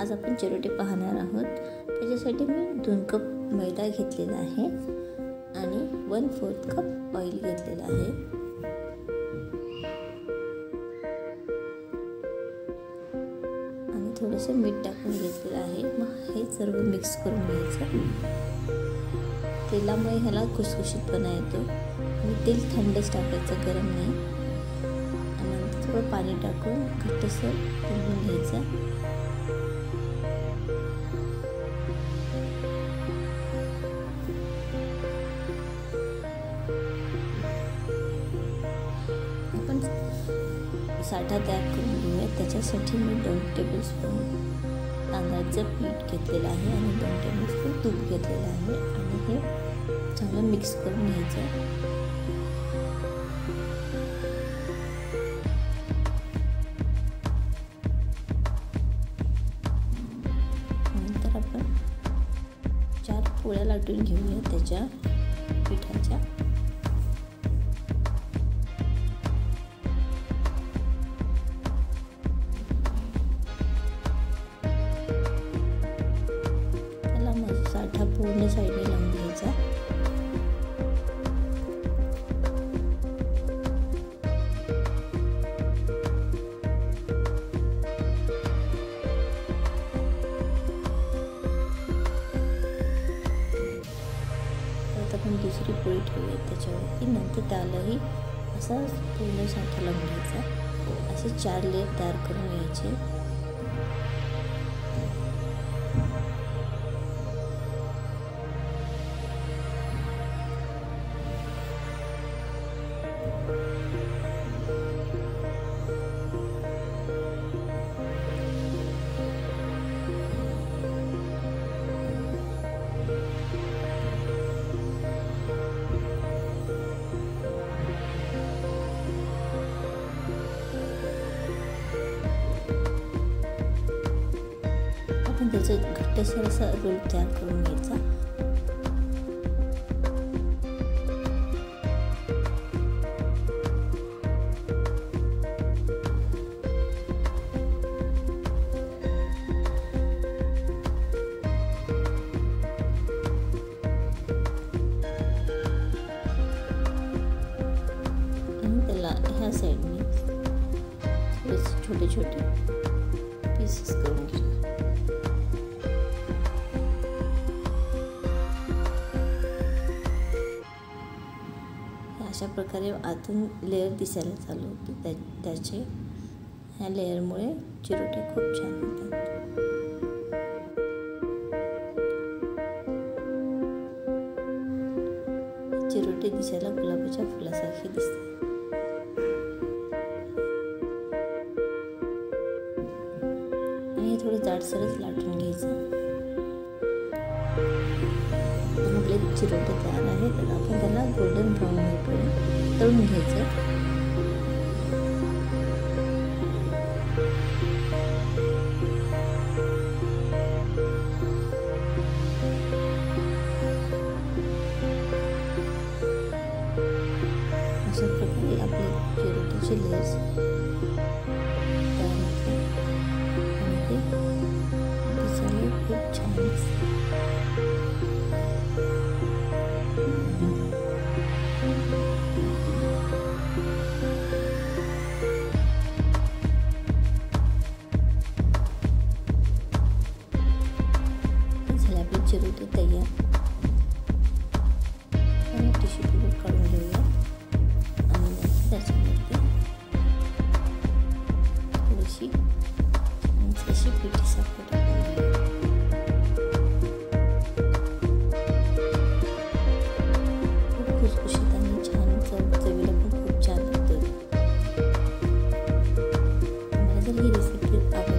आज आपण चिरोटे पाहणार आहोत। त्याच्यासाठी मी 2 कप मैदा घेतलेला आहे आणि 1/4 कप ऑइल घेतलेला आहे। आणि थोडेसे मीठ टाकून घेतलेलं आहे। मग हे सर्व मिक्स करून घ्यायचं। तेलामुळे ह्याला खुसखुशीतपणा येतो आणि तेल थंडच टाकायचं, गरम नाही। आणि नंतर थोडं पाणी टाकून घट्टसर हलवून घ्यायचं। आपण साठा तयार करून घेऊया। त्याच्यासाठी मी 2 टेबलस्पून तांदळाचं पीठ घेतलेलं आहे आणि 2 टेबलस्पून तूप घेतलेलं आहे आणि हे चांगलं मिक्स करून घ्यायचं। नंतर आपण 4 पोळ्या लाटून घेऊया त्याच्या पिठाच्या। त्याला मग साठा पूर्ण साईडने लावून घ्यायचा। आपण दुसरी पोळी ठेवूया त्याच्यावरती। नंतर त्यालाही असा पूर्ण साठा लावून घ्यायचा। असे 4 लेयर तयार करून घ्यायचे। आपण त्याचं घट्टसर असा रोल तयार करून घ्यायचा। आणि त्याला ह्या साईडने छोटे छोटे पीसेस करून घ्यायचे। अशा प्रकारे आतून लेयर दिसायला चालू होते त्याचे। ह्या लेयरमुळे चिरोटे खूप छान होतात। चिरोटे दिसायला गुलाबाच्या फुलासारखे दिसतात। आणि हे थोडे जाडसरच लाटून घ्यायचं। आपले चिरोटे तयार आहेत। तर आपण त्याला गोल्डन ब्राऊन होईपर्यंत तळून घ्यायचं। अशा प्रकारे आपले चिरोट्याचे लेयर्स तयार होतात आणि ते दिसायला खूप छान दिसतात। झाले आपले चिरोटे तयार। आणि टिश्यू पेपर काढून घेऊया आणि त्याच्यावरती थोडीशी अशी पिठी साखर टाकून घेऊया। खूप खुसखुशीत आणि छान चवीला पण खूप छान लागतं। तुम्हाला जर ही रेसिपी आवडली